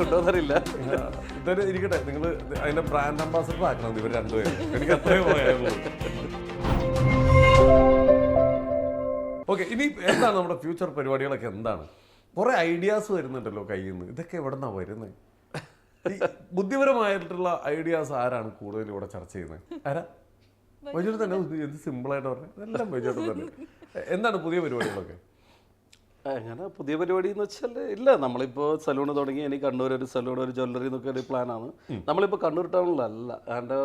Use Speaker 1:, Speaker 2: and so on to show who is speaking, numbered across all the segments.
Speaker 1: കൊണ്ടുവന്നറിയില്ല.
Speaker 2: എന്തായാലും ഇരിക്കട്ടെ, നിങ്ങൾ അതിന്റെ ബ്രാൻഡ് അംബാസഡർ ആക്കണം ഇവർ രണ്ടുപേരും. എനിക്ക് അത്രയും പറയാനുള്ളൂ. ഓക്കെ, ഇനി എന്താണ് നമ്മുടെ ഫ്യൂച്ചർ പരിപാടികളൊക്കെ? എന്താണ് കുറെ ഐഡിയാസ് വരുന്നുണ്ടല്ലോ കയ്യിൽ നിന്ന്, ഇതൊക്കെ എവിടെ നിന്നാണ് വരുന്നത്? ഈ ബുദ്ധിപരമായിട്ടുള്ള ഐഡിയാസ് ആരാണ് കൂടുതൽ ഇവിടെ ചർച്ച ചെയ്യുന്നത്? ആരാ? വൈജോട്ട് തന്നെ. എന്ത് സിമ്പിളായിട്ട് പറഞ്ഞത്, എല്ലാം വൈജോട്ട് തന്നെ. എന്താണ് പുതിയ പരിപാടികളൊക്കെ?
Speaker 1: അങ്ങനെ പുതിയ പരിപാടി എന്ന് വെച്ചാൽ ഇല്ല, നമ്മളിപ്പോൾ സലൂൺ തുടങ്ങി. ഇനി കണ്ണൂർ ഒരു സലൂൺ, ഒരു ജ്വല്ലറി എന്നൊക്കെ ഒരു പ്ലാനാണ്. നമ്മളിപ്പോൾ കണ്ണൂർ ടൗണിലല്ല, എൻ്റെ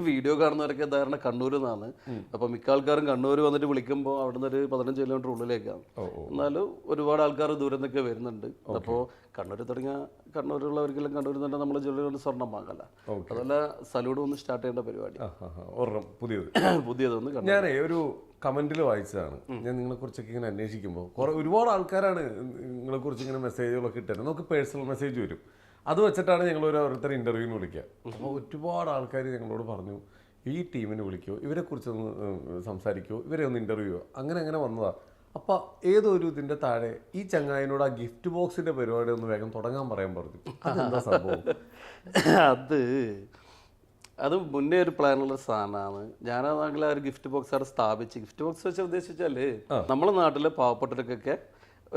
Speaker 1: വീഡിയോ കാണുന്നവരൊക്കെ ധാരണ കണ്ണൂരിൽ നിന്നാണ്. അപ്പോൾ മിക്ക ആൾക്കാരും കണ്ണൂർ വന്നിട്ട് വിളിക്കുമ്പോൾ അവിടെ നിന്ന് ഒരു 15 കിലോമീറ്റർ ഉള്ളിലേക്കാണ്. എന്നാലും ഒരുപാട് ആൾക്കാർ ദൂരം നിന്നൊക്കെ വരുന്നുണ്ട്. അപ്പോൾ കണ്ണൂർ തുടങ്ങിയ കണ്ണൂരുള്ളവർക്കെല്ലാം കണ്ണൂരിൽ തന്നെ നമ്മൾ ജ്വല്ലറി കൊണ്ട് സ്വർണ്ണം വാങ്ങല്ല. അതുപോലെ സലൂൺ ഒന്ന് സ്റ്റാർട്ട് ചെയ്യേണ്ട പരിപാടി പുതിയതൊന്ന്.
Speaker 2: ഞാനേ ഒരു കമന്റിൽ വായിച്ചതാണ്. ഞാൻ നിങ്ങളെ കുറിച്ചൊക്കെ ഇങ്ങനെ അന്വേഷിക്കുമ്പോൾ ഒരുപാട് ആൾക്കാരാണ് നിങ്ങളെ കുറിച്ച് ഇങ്ങനെ മെസ്സേജുകളൊക്കെ ഇട്ടത്. നമുക്ക് പേഴ്സണൽ മെസ്സേജ് വരും. അത് വെച്ചിട്ടാണ് ഞങ്ങൾ ഓരോരുത്തർ ഇന്റർവ്യൂവിന് വിളിക്കുക. അപ്പോൾ ഒരുപാട് ആൾക്കാർ ഞങ്ങളോട് പറഞ്ഞു, ഈ ടീമിനെ വിളിക്കുമോ, ഇവരെ കുറിച്ചൊന്ന് സംസാരിക്കുമോ, ഇവരെ ഒന്ന് ഇന്റർവ്യൂവോ, അങ്ങനെ വന്നതാ. അപ്പൊ ഏതോ ഒരു ഇതിന്റെ താഴെ ഈ ചങ്ങായിനോട് ആ ഗിഫ്റ്റ് ബോക്സിന്റെ പരിപാടി ഒന്ന് വേഗം തുടങ്ങാൻ പറയാൻ പറഞ്ഞു. അതെന്താ സംഭവം?
Speaker 1: അത് മുന്നേ ഒരു പ്ലാനുള്ള സാധനമാണ്. ഞാനാണെങ്കിൽ ആ ഒരു ഗിഫ്റ്റ് ബോക്സ് അവിടെ സ്ഥാപിച്ച്. ഗിഫ്റ്റ് ബോക്സ് വെച്ച് ഉദ്ദേശിച്ചാല് നമ്മുടെ നാട്ടിലെ പാവപ്പെട്ടവർക്കൊക്കെ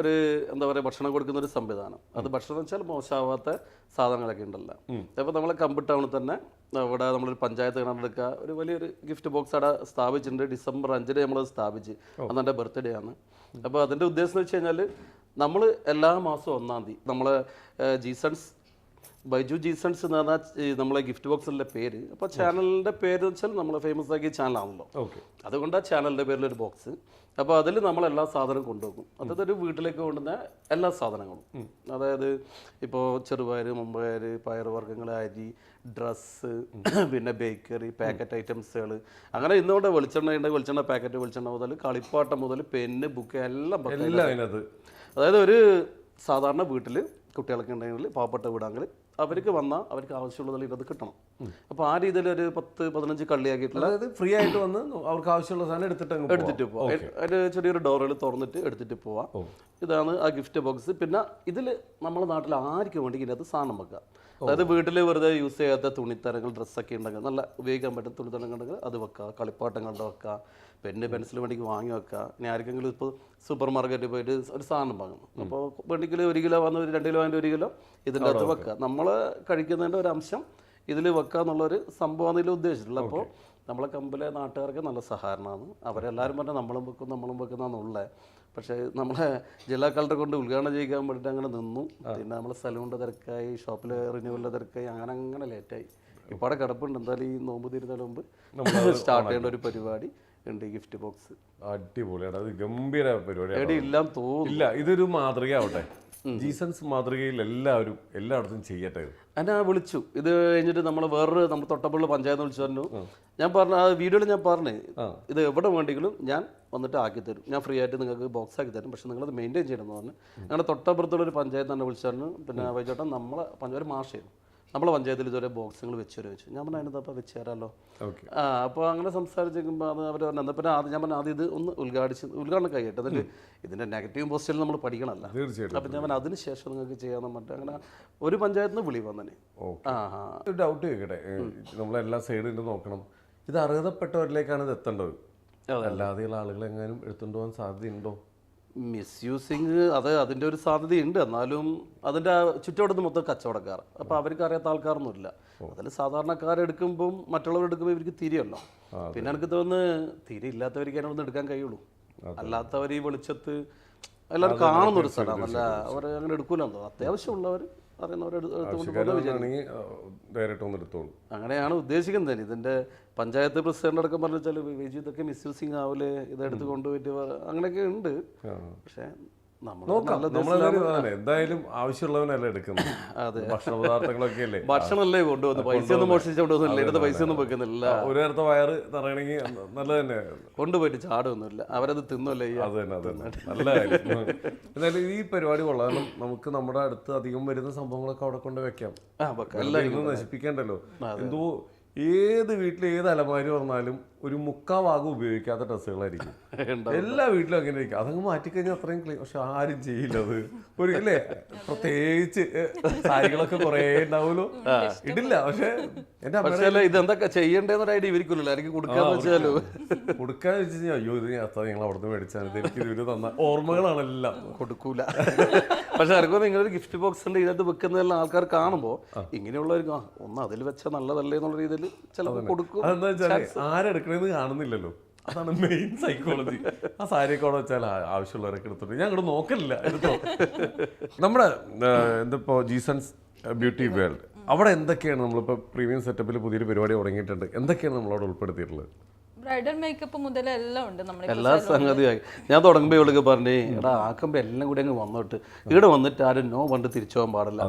Speaker 1: ഒരു എന്താ പറയുക, ഭക്ഷണം കൊടുക്കുന്ന ഒരു സംവിധാനം. അത് ഭക്ഷണം വെച്ചാൽ മോശമാവാത്ത സാധനങ്ങളൊക്കെ ഉണ്ടല്ലോ. അപ്പോൾ നമ്മളെ കമ്പിട്ട് ടൗണിൽ തന്നെ അവിടെ നമ്മളൊരു പഞ്ചായത്ത് കണ്ടെടുക്കുക, ഒരു വലിയൊരു ഗിഫ്റ്റ് ബോക്സ് അവിടെ സ്ഥാപിച്ചിട്ടുണ്ട്. ഡിസംബർ 5 നമ്മളത് സ്ഥാപിച്ച്. അന്ന് എൻ്റെ ബർത്ത്ഡേ ആണ്. അപ്പോൾ അതിൻ്റെ ഉദ്ദേശം എന്ന് വെച്ച് കഴിഞ്ഞാൽ നമ്മൾ എല്ലാ മാസവും 1-ാം തീയതി നമ്മളെ ജീസൺസ് ബൈജു ജീസൺസ് എന്ന് പറഞ്ഞാൽ നമ്മളെ ഗിഫ്റ്റ് ബോക്സിൻ്റെ പേര്. അപ്പോൾ ചാനലിൻ്റെ പേര് വെച്ചാൽ നമ്മൾ ഫേമസ് ആക്കിയ ചാനലാണല്ലോ. അതുകൊണ്ട് ആ ചാനലിൻ്റെ പേരിലൊരു ബോക്സ്. അപ്പോൾ അതിൽ നമ്മൾ എല്ലാ സാധനവും കൊണ്ടുപോകും. അതായത് ഒരു വീട്ടിലേക്ക് കൊണ്ടുവന്ന എല്ലാ സാധനങ്ങളും, അതായത് ഇപ്പോൾ ചെറുപയർ, മുമ്പയർ, പയറുവർഗ്ഗങ്ങൾ, അരി, ഡ്രസ്സ്, പിന്നെ ബേക്കറി, പാക്കറ്റ് ഐറ്റംസുകൾ, അങ്ങനെ ഇന്നുകൊണ്ട് വെളിച്ചെണ്ണ ഉണ്ട്, വെളിച്ചെണ്ണ പാക്കറ്റ്, വെളിച്ചെണ്ണ മുതൽ കളിപ്പാട്ടം മുതൽ പെന്ന്, ബുക്ക് എല്ലാം. അതായത് ഒരു സാധാരണ വീട്ടിൽ കുട്ടികളൊക്കെ ഉണ്ടെങ്കിൽ, പാവപ്പെട്ട വീടാണെങ്കിൽ അവർക്ക് വന്നാൽ അവർക്ക് ആവശ്യമുള്ളതിൽ ഇത് കിട്ടണം. അപ്പോൾ ആ രീതിയിൽ ഒരു 10-15 കള്ളിയാക്കിയിട്ടുള്ള,
Speaker 2: അതായത് ഫ്രീ ആയിട്ട് വന്ന് അവർക്ക് ആവശ്യമുള്ള സാധനം എടുത്തിട്ട്
Speaker 1: പോവാം. ഒരു ചെറിയൊരു ഡോറുകൾ തുറന്നിട്ട് എടുത്തിട്ട് പോവാം. ഇതാണ് ആ ഗിഫ്റ്റ് ബോക്സ്. പിന്നെ ഇതിൽ നമ്മുടെ നാട്ടിൽ ആർക്കും വേണ്ടി ഇതിനകത്ത് സാധനം വെക്കാം. അതായത് വീട്ടിൽ വെറുതെ യൂസ് ചെയ്യാത്ത തുണിത്തരങ്ങൾ, ഡ്രസ്സൊക്കെ ഉണ്ടെങ്കിൽ, നല്ല ഉപയോഗിക്കാൻ പറ്റുന്ന തുണിത്തരങ്ങൾ ഉണ്ടെങ്കിൽ അത് വെക്കാം. കളിപ്പാട്ടങ്ങളുടെ വെക്കാം. പെൻസിൽ വേണ്ടിക്ക് വാങ്ങി വെക്കാം. ഇനി ആർക്കെങ്കിലും ഇപ്പോൾ സൂപ്പർ മാർക്കറ്റിൽ പോയിട്ട് ഒരു സാധനം വാങ്ങും. അപ്പോൾ വേണ്ടിക്കൽ 1 കിലോ വന്ന് 2 കിലോ അതിൻ്റെ 1 കിലോ ഇതിൻ്റെ അകത്ത് വെക്കുക. നമ്മൾ കഴിക്കുന്നതിൻ്റെ ഒരു അംശം ഇതിൽ വെക്കുക എന്നുള്ളൊരു സംഭവമാണ് ഇതിൽ ഉദ്ദേശിച്ചിട്ടുള്ളത്. അപ്പോൾ നമ്മളെ കമ്പിലെ നാട്ടുകാർക്ക് നല്ല സഹകരണമാണ്. അവരെല്ലാവരും പറഞ്ഞാൽ നമ്മളും വെക്കുന്നതെന്നുള്ളത്. പക്ഷേ നമ്മളെ ജില്ലാ കളക്ടറെ കൊണ്ട് ഉദ്ഘാടനം ചെയ്യിക്കാൻ വേണ്ടിയിട്ട് അങ്ങനെ നിന്നു. പിന്നെ നമ്മളെ സലൂണിൻ്റെ തിരക്കായി, ഷോപ്പിലെ റിന്യൂവലിൻ്റെ തിരക്കായി, അങ്ങനെ ലേറ്റായി. ഇപ്പോൾ അവിടെ കിടപ്പുണ്ട്. എന്തായാലും ഈ നോമ്പ് തീരുന്നതിന് മുമ്പ് സ്റ്റാർട്ട് ചെയ്യേണ്ട ഒരു പരിപാടി ഉണ്ട്, ഗിഫ്റ്റ് ബോക്സ്.
Speaker 2: അടിപൊളിയാണ്, അത് ഗംഭീര പരിപാടി.
Speaker 1: ഇല്ലാന്ന് തോന്നില്ല,
Speaker 2: ഇതൊരു മാതൃകയാവട്ടെ. ജീസൺസ് മാതൃകയിൽ എല്ലാവരും എല്ലായിടത്തും ചെയ്യട്ടെ.
Speaker 1: എന്നെ വിളിച്ചു. ഇത് കഴിഞ്ഞിട്ട് നമ്മൾ വേറൊരു നമ്മുടെ തൊട്ടപ്പുള്ള പഞ്ചായത്ത് വിളിച്ചു പറഞ്ഞു. ഞാൻ പറഞ്ഞു, ആ വീഡിയോയിൽ ഞാൻ പറഞ്ഞു, ഇത് എവിടെ വേണ്ടെങ്കിലും ഞാൻ വന്നിട്ട് ആക്കി തരും, ഞാൻ ഫ്രീ ആയിട്ട് നിങ്ങൾക്ക് ബോക്സ് ആക്കി തരും, പക്ഷെ നിങ്ങളത് മെയിൻറ്റെയിൻ ചെയ്യണം എന്ന് പറഞ്ഞു. ഞങ്ങളുടെ തൊട്ടപ്പുറത്തുള്ളൊരു പഞ്ചായത്ത് തന്നെ വിളിച്ചു പറഞ്ഞു. പിന്നെ വൈചോട്ടൻ നമ്മളെ ഒരു മാഷായിരുന്നു, നമ്മളെ പഞ്ചായത്തിൽ ഇതുവരെ ബോക്സുകൾ വെച്ചു. ഞാൻ പറഞ്ഞു അതിനകത്ത് വെച്ച് തരാമല്ലോ. അപ്പോൾ അങ്ങനെ സംസാരിച്ചിരിക്കുമ്പോൾ അത് അവർ പറഞ്ഞു. എന്നാൽ പിന്നെ ഞാൻ പറഞ്ഞു ആദ്യം ഇത് ഒന്ന് ഉദ്ഘാടനം കഴിയട്ടെ, എന്നിട്ട് ഇതിൻ്റെ നെഗറ്റീവ് പോസ്റ്റിൽ നമ്മൾ പഠിക്കണമല്ലോ. അപ്പം ഞാൻ പറഞ്ഞു അതിന് ശേഷം നിങ്ങൾക്ക് ചെയ്യാമെന്ന് പറഞ്ഞിട്ട് അങ്ങനെ ഒരു പഞ്ചായത്തിൽ നിന്ന് വിളി വന്നെ.
Speaker 2: ഒരു ഡൗട്ട് ചോദിക്കട്ടെ, നമ്മളെല്ലാ സൈഡിൽ നോക്കണം, ഇത് അർഹതപ്പെട്ടവരിലേക്കാണ് ഇത് എത്തേണ്ടത്, അല്ലാതെയുള്ള ആളുകൾ എങ്ങാനും എടുത്തുകൊണ്ട് പോകാൻ സാധ്യതയുണ്ടോ?
Speaker 1: മിസ്യൂസിങ് അതിൻ്റെ ഒരു സാധ്യതയുണ്ട്. എന്നാലും അതിൻ്റെ ചുറ്റോടത്ത് മൊത്തം കച്ചവടക്കാർ. അപ്പോൾ അവർക്ക് അറിയാത്ത ആൾക്കാരൊന്നുമില്ല. അതിൽ സാധാരണക്കാരെടുക്കുമ്പം മറ്റുള്ളവരെടുക്കുമ്പോൾ ഇവർക്ക് തിരിയല്ലോ. പിന്നെ എനിക്ക് തോന്നുന്നു തിരി ഇല്ലാത്തവർക്ക് അതിനൊന്നും എടുക്കാൻ കഴിയുള്ളൂ. അല്ലാത്തവർ ഈ വെളിച്ചത്ത് എല്ലാവരും കാണുന്നൊരു സ്ഥലമാണ്. അല്ല അവർ അങ്ങനെ എടുക്കൂലെന്നോ, അത്യാവശ്യമുള്ളവർ അങ്ങനെയാണ് ഉദ്ദേശിക്കുന്നത്. ഇതിന്റെ പഞ്ചായത്ത് പ്രസിഡന്റ് അടക്കം പറഞ്ഞു വെച്ചാൽ വിജി ഇതൊക്കെ മിസ്യൂസിങ് ആവൂലേ, ഇതെടുത്ത് കൊണ്ടുപോയിട്ട് അങ്ങനെയൊക്കെ ഉണ്ട്. പക്ഷെ
Speaker 2: എന്തായാലും ആവശ്യമുള്ളവനല്ല എടുക്കുന്നത്.
Speaker 1: അതെ,
Speaker 2: ഭക്ഷണ പദാർത്ഥങ്ങളൊക്കെ അല്ലേ,
Speaker 1: ഭക്ഷണമല്ലേ കൊണ്ടുവന്ന്, പൈസ ഒന്നും മോഷിച്ചുകൊണ്ടുവന്നില്ല, ഇരുന്ന് പൈസ ഒന്നും വെക്കുന്നില്ല.
Speaker 2: ഒരു നേരത്തെ വയറ് നിറയണമെങ്കിൽ നല്ലത് തന്നെ,
Speaker 1: കൊണ്ടുപോയിട്ട് ചാടൊന്നുമില്ല, അവരത് തിന്നല്ലേ.
Speaker 2: അത് തന്നെ നല്ല കാര്യം. എന്തായാലും ഈ പരിപാടി കൊള്ളാം. നമുക്ക് നമ്മുടെ അടുത്ത് അധികം വരുന്ന സംഭവങ്ങളൊക്കെ അവിടെ കൊണ്ട് വെക്കാം, നശിപ്പിക്കണ്ടല്ലോ. എന്തോ ഏത് വീട്ടിൽ ഏത് അലമാരി പറഞ്ഞാലും ഒരു മുക്കാ ഭാഗം ഉപയോഗിക്കാത്ത ഡ്രസ്സുകളായിരിക്കും. എല്ലാ വീട്ടിലും അങ്ങനെ ഇരിക്കും. അതങ്ങ് മാറ്റിക്കഴിഞ്ഞാൽ അത്രയും ക്ലീൻ. പക്ഷെ ആരും ചെയ്യില്ല അത്. ഒരു അല്ലേ, പ്രത്യേകിച്ച് സാരികളൊക്കെ കുറേ ഉണ്ടാവുമല്ലോ, ഇടില്ല. പക്ഷെ എന്റെ അമ്മ
Speaker 1: ഇതെന്തൊക്കെ ചെയ്യണ്ടേന്നൊരു ഐഡിയ ഇവർക്കില്ലല്ലോ, ആയിരിക്കും കൊടുക്കാന്ന് വെച്ചാലോ.
Speaker 2: കൊടുക്കാന്ന് വെച്ച് കഴിഞ്ഞാൽ അയ്യോ ഇത് ഞാൻ നിങ്ങൾ അവിടെ നിന്ന് മേടിച്ചാൽ എനിക്ക് ഇവര് തന്ന ഓർമ്മകളാണെല്ലാം.
Speaker 1: കൊടുക്കൂല. പക്ഷെ ആർക്കും നിങ്ങളൊരു ഗിഫ്റ്റ് ബോക്സ് ഉണ്ട് ഇതിനകത്ത് വെക്കുന്നതെല്ലാം ആൾക്കാർ കാണുമ്പോൾ ഇങ്ങനെയുള്ളവർക്ക് ഒന്ന് അതിൽ വെച്ചാൽ നല്ലതല്ലേ എന്നുള്ള രീതിയിൽ ചിലപ്പോൾ കൊടുക്കും.
Speaker 2: അതെന്താ വെച്ചാൽ ആരെടുക്കണമെന്ന് കാണുന്നില്ലല്ലോ, അതാണ് മെയിൻ സൈക്കോളജി. ആ സാരിയൊക്കെ അവിടെ വെച്ചാൽ ആവശ്യമുള്ളവരൊക്കെ എടുത്തോണ്ട് ഞാൻ അങ്ങോട്ട് നോക്കലില്ല, എടുത്തോ. നമ്മുടെ എന്തപ്പോ ജീസൺസ് ബ്യൂട്ടി വേൾഡ്, അവിടെ എന്തൊക്കെയാണ് നമ്മളിപ്പോൾ പ്രീമിയം സെറ്റപ്പിൽ പുതിയൊരു പരിപാടി തുടങ്ങിയിട്ടുണ്ട്, എന്തൊക്കെയാണ് നമ്മളവിടെ ഉൾപ്പെടുത്തിയിട്ടുള്ളത്?
Speaker 3: ബ്രൈഡൽ മേക്കപ്പ് മുതൽ എല്ലാം ഉണ്ട് നമ്മൾ.
Speaker 1: എല്ലാ സംഗതിയായി ഞാൻ തുടങ്ങുമ്പോൾ ഇവൾക്ക് പറഞ്ഞേ എടാ ആക്കുമ്പോ എല്ലാം കൂടി അങ്ങ് വന്നോട്ട് ഇവിടെ വന്നിട്ട് ആരും നോ പണ്ട് തിരിച്ചു പോകാൻ പാടില്ല.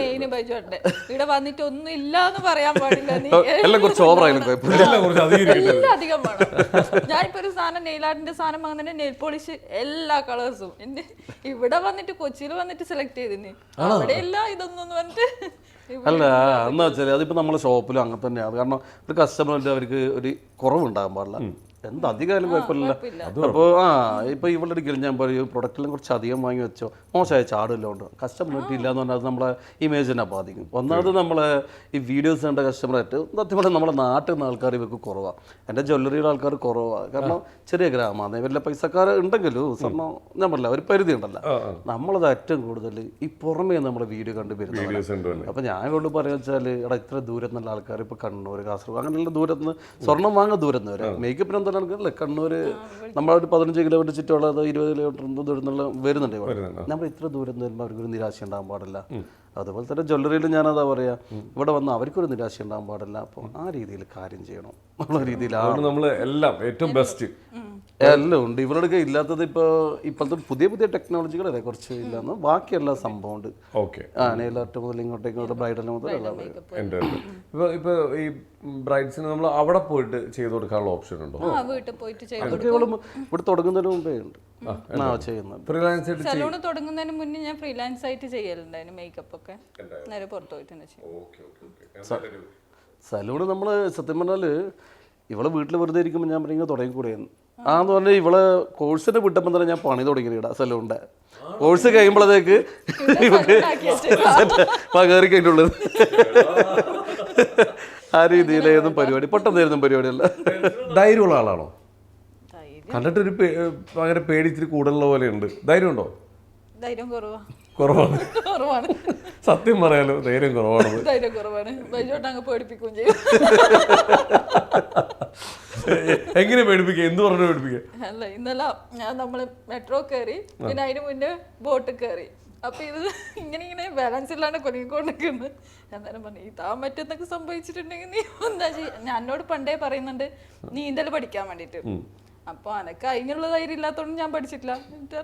Speaker 3: മെയിൻ ബൈജോട്ടെ ഇവിടെ വന്നിട്ട് ഒന്നും ഇല്ലാന്ന് പറയാൻ പാടില്ല.
Speaker 1: എല്ലാം കുറച്ച് ഓവറായാലും കുഴപ്പമില്ല,
Speaker 3: എല്ലാം അധികം വേണം. ഞാനിപ്പോ ഒരു സാധനം നെയിൽ ആർട്ടിന്റെ സാധനം വാങ്ങുന്നതിന്റെ നെയിൽ പോളിഷ് എല്ലാ കളേഴ്സും എന്റെ ഇവിടെ വന്നിട്ട് കൊച്ചിയിൽ വന്നിട്ട് സെലക്ട് ചെയ്തിന്, അവിടെ ഇല്ല ഇതൊന്നും പറഞ്ഞിട്ട്.
Speaker 1: അല്ല എന്നാ വെച്ചാൽ അതിപ്പോൾ നമ്മളെ ഷോപ്പിലും അങ്ങനെ തന്നെയാണ്. കാരണം ഒരു കസ്റ്റമറിൻ്റെ അവർക്ക് ഒരു കുറവുണ്ടാകാൻ പാടില്ല, എന്ത് അധികം കുഴപ്പമില്ല. അപ്പോൾ ഇപ്പോൾ ഇവിടെ ഒരിക്കലും ഞാൻ പറയും പ്രൊഡക്റ്റെല്ലാം കുറച്ച് അധികം വാങ്ങി വെച്ചോ മോശമായ ചാടില്ല കൊണ്ട് കസ്റ്റമർ കിട്ടിയില്ല എന്ന് പറഞ്ഞാൽ അത് നമ്മളെ ഇമേജിനെ ബാധിക്കും. ഒന്നാമത് നമ്മളെ ഈ വീഡിയോസ് കണ്ട കസ്റ്റമറായിട്ട് സത്യം പറഞ്ഞാൽ നമ്മുടെ നാട്ടിൽ നിന്ന് ആൾക്കാർ ഇവർക്ക് കുറവാണ്, എൻ്റെ ജ്വല്ലറിയുടെ ആൾക്കാർ കുറവാണ്. കാരണം ചെറിയ ഗ്രാമമാണ്, വലിയ പൈസക്കാർ ഉണ്ടെങ്കിലും സ്വർണ്ണം ഞാൻ പറഞ്ഞില്ല ഒരു പരിധി ഉണ്ടല്ലോ. നമ്മളത് ഏറ്റവും കൂടുതൽ ഈ പുറമേ നമ്മുടെ വീഡിയോ കണ്ടു വരുന്നത്. അപ്പം ഞാൻ കൊണ്ട് പറയുക വെച്ചാൽ എടാ ഇത്ര ദൂരത്ത് നിന്നുള്ള ആൾക്കാർ ഇപ്പോൾ കണ്ണൂർ കാസർഗോഡ് അങ്ങനെയുള്ള ദൂരത്ത് നിന്ന് സ്വർണ്ണം വാങ്ങാൻ ദൂരത്ത് നിന്ന് വരെ മേക്കപ്പിന് എന്താ അല്ലേ കണ്ണൂർ നമ്മളൊരു 15 കിലോമീറ്റർ ചുറ്റുള്ളത് 20 കിലോമീറ്റർ ദൂരം നിന്നുള്ള വരുന്നുണ്ട്. നമ്മൾ ഇത്ര ദൂരം വരുമ്പോൾ അവർക്കൊരു നിരാശ ഉണ്ടാകാൻ പാടില്ല. അതുപോലെ തന്നെ ജ്വല്ലറിയിൽ ഞാനതാ പറയാ ഇവിടെ വന്ന് അവർക്കൊരു നിരാശ ഉണ്ടാകാൻ പാടില്ല. അപ്പോൾ ആ രീതിയിൽ കാര്യം ചെയ്യണം എന്നുള്ള രീതിയിലാണ് നമ്മൾ എല്ലാം ഏറ്റവും ബെസ്റ്റ് എല്ലാം ഉണ്ട്. ഇവരുടെ ഇല്ലാത്തത് ഇപ്പോഴത്തെ പുതിയ ടെക്നോളജികളല്ലേ കുറച്ച് ഇല്ലാന്ന്, ബാക്കി എല്ലാ സംഭവം ഉണ്ട്. നെയിലാർട്ട് മുതൽ ഇങ്ങോട്ടേക്ക് ബ്രൈഡൽ മുതൽ എല്ലാം
Speaker 2: ഇപ്പൊ ഈ ബ്രൈഡ്സിന് നമ്മൾ അവിടെ പോയിട്ട് ചെയ്ത് കൊടുക്കാനുള്ള ഓപ്ഷൻ ഉണ്ടോ?
Speaker 3: വീട്ടിൽ
Speaker 1: ഇവിടെ തുടങ്ങുന്നതിന് മുമ്പേ ഉണ്ട് ചെയ്യുന്നത്.
Speaker 3: സലൂൺ തുടങ്ങുന്നതിന് മുന്നേ ഞാൻ ഫ്രീലാൻസ് ആയിട്ട് ചെയ്യലുണ്ടായിരുന്നു മേക്കപ്പ് ഒക്കെ, നേരെ പുറത്തു പോയിട്ട്.
Speaker 1: സലൂണ് നമ്മള് സത്യം പറഞ്ഞാല് ഇവളെ വീട്ടിൽ വെറുതെ ഇരിക്കുമ്പോൾ ഞാൻ പറയുന്നത് തുടങ്ങിക്കൂടെയെന്ന് ആന്ന് പറഞ്ഞാൽ ഇവളെ കോഴ്സിന് വിട്ടപ്പോൾ തന്നെ ഞാൻ പണി തുടങ്ങിയിടാ സലൂണിന്റെ. കോഴ്സ് കഴിയുമ്പോഴത്തേക്ക് കയറി കഴിഞ്ഞുള്ളത് ആ രീതിയിലായിരുന്നു പരിപാടി. പെട്ടെന്നായിരുന്നു പരിപാടിയല്ല.
Speaker 2: ധൈര്യമുള്ള ആളാണോ? കണ്ടിട്ടൊരു ഭയങ്കര പേടിച്ചിട്ട് കൂടുതലുള്ള പോലെ ഉണ്ട്. ധൈര്യം ഉണ്ടോ?
Speaker 3: ധൈര്യം
Speaker 2: കുറവാണ്. സത്യം പറയാലോ ധൈര്യം കുറവാണ്.
Speaker 3: പേടിപ്പിക്കുകയും ചെയ്യും.
Speaker 2: എങ്ങനെ പേടിപ്പിക്കുക? എന്ത് പറഞ്ഞു പേടിപ്പിക്കുക?
Speaker 3: അല്ല ഇന്നലെ നമ്മള് മെട്രോ കയറി, പിന്നെ അതിന് മുന്നേ ബോട്ട് കയറി. അപ്പൊ ഇത് ഇങ്ങനെ ബാലൻസ് ഇല്ലാണ്ട് കൊല്ലിക്കൊണ്ടിരിക്കുന്നു. അന്നേരം പറഞ്ഞു ഇതാൻ പറ്റുന്നൊക്കെ സംഭവിച്ചിട്ടുണ്ടെങ്കിൽ നീ എന്താ ചെയ്യാ. ഞാൻ എന്നോട് പണ്ടേ പറയുന്നുണ്ട് നീന്തൽ പഠിക്കാൻ വേണ്ടിട്ട്. അപ്പൊ അനക്ക് അതിനുള്ള ധൈര്യം ഇല്ലാത്തോണ്ട് ഞാൻ പഠിച്ചിട്ടില്ല. എന്നിട്ട്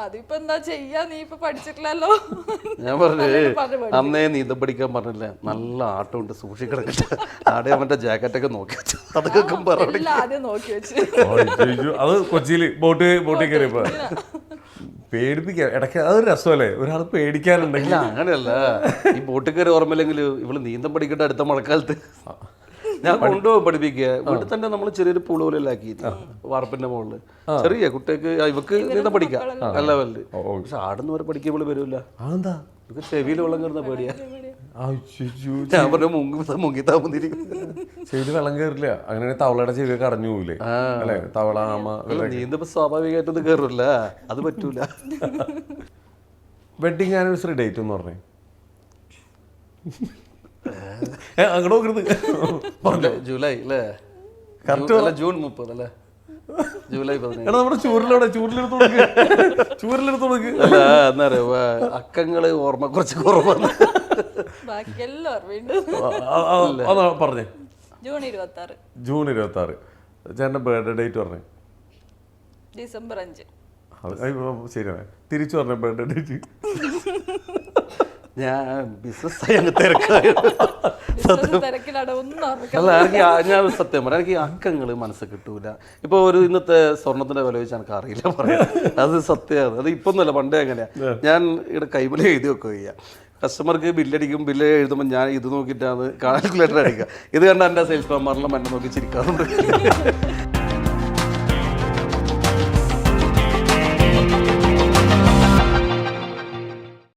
Speaker 3: അതിപ്പോ എന്താ ചെയ്യാ, നീ ഇപ്പൊ പഠിച്ചിട്ടില്ലല്ലോ.
Speaker 1: ഞാൻ പറഞ്ഞേ അന്നേ നീന്തൽ പഠിക്കാൻ പറഞ്ഞില്ലേ, നല്ല ആട്ടം ഉണ്ട് സൂക്ഷിക്കണം. ആടെ മറ്റേ ജാക്കറ്റൊക്കെ നോക്കി വെച്ചു, അതൊക്കെ
Speaker 3: ആദ്യം നോക്കി വെച്ചു.
Speaker 2: അത് കൊച്ചിയില് ബോട്ടിൽ കയറിയപ്പോ പേടിപ്പിക്കാം ഇടയ്ക്ക്. അതൊരു രസമല്ലേ ഒരാൾ പേടിക്കാനുണ്ടെങ്കിൽ.
Speaker 1: അങ്ങനെയല്ല ഈ ബോട്ടിൽ കയറി ഓർമ്മയില്ലെങ്കിൽ ഇവള് നീന്തം പഠിക്കട്ടെ അടുത്ത മഴക്കാലത്ത് ഞാൻ കൊണ്ടുപോകും പഠിപ്പിക്കുക. വീട്ടിൽ തന്നെ നമ്മൾ ചെറിയൊരു പൂള് പോലെ ആക്കി വാർപ്പിന്റെ മുകളില് ചെറിയ കുട്ടിക്ക് ഇവക്ക് നീന്തം പഠിക്കാം നല്ല വല്ല്. പക്ഷെ ആടുന്ന് വരെ പഠിക്കുമ്പോൾ വരൂല, ഇവക്ക് ചെവിയിൽ വെള്ളം കയറുന്ന പേടിയാ. ഞാൻ പറഞ്ഞു മുങ്ങിത്താ വന്നിരിക്കും.
Speaker 2: ചെവിയിൽ വെള്ളം കയറില്ല, അങ്ങനെ തവളയുടെ ചെവിയൊക്കെ അടഞ്ഞു പോവില്ലേ അല്ലെ? തവള
Speaker 1: നീന്തപ്പോ സ്വാഭാവികമായിട്ടൊന്നും കയറില്ല, അത് പറ്റൂല.
Speaker 2: വെഡിങ് ആനിവേഴ്സറി ഡേറ്റ് എന്ന് പറഞ്ഞേ അങ്ങോട്ട് നോക്കരുത്.
Speaker 1: ജൂലൈ അല്ലേ? ജൂൺ 30 അല്ലേ? ജൂലൈ 17.
Speaker 2: നമ്മുടെ ചൂരിലെടുത്ത് കൊടുക്ക്.
Speaker 1: അല്ല എന്നാ പറയാ അക്കങ്ങള് ഓർമ്മ കുറച്ച് കുറവാണ്.
Speaker 2: പറഞ്ഞേ
Speaker 3: ജൂൺ 26.
Speaker 2: ജൂൺ 26. ചേട്ടൻ്റെ ബർത്ത്ഡേ ഡേറ്റ് പറഞ്ഞേ?
Speaker 3: ഡിസംബർ 5.
Speaker 2: ശരിയാണ്. തിരിച്ചു പറഞ്ഞ ബർത്ത്ഡേ ഡേറ്റ്?
Speaker 1: ഞാൻ ബിസിനസ് അല്ല ഞാൻ സത്യം പറയാം എനിക്ക് അക്കങ്ങൾ മനസ്സിൽ കിട്ടൂല. ഇപ്പൊ ഒരു ഇന്നത്തെ സ്വർണത്തിന്റെ വില വെച്ച് എനിക്ക് അറിയില്ല പറയാം, അത് സത്യമാണ്. അത് ഇപ്പൊന്നല്ല പണ്ടേ അങ്ങനെയാ. ഞാൻ ഇവിടെ കൈമല എഴുതി വെക്കുക ചെയ്യാം. കസ്റ്റമർക്ക് ബില്ല് എഴുതുമ്പോൾ ഞാൻ ഇത് നോക്കിയിട്ടാണ് കാൽക്കുലേറ്റർ അടിക്കുക. ഇത് കണ്ട എൻ്റെ സെയിൽസ് മാന്മാരെല്ലാം എന്നെ നോക്കി ചിരിക്കാറുണ്ട്.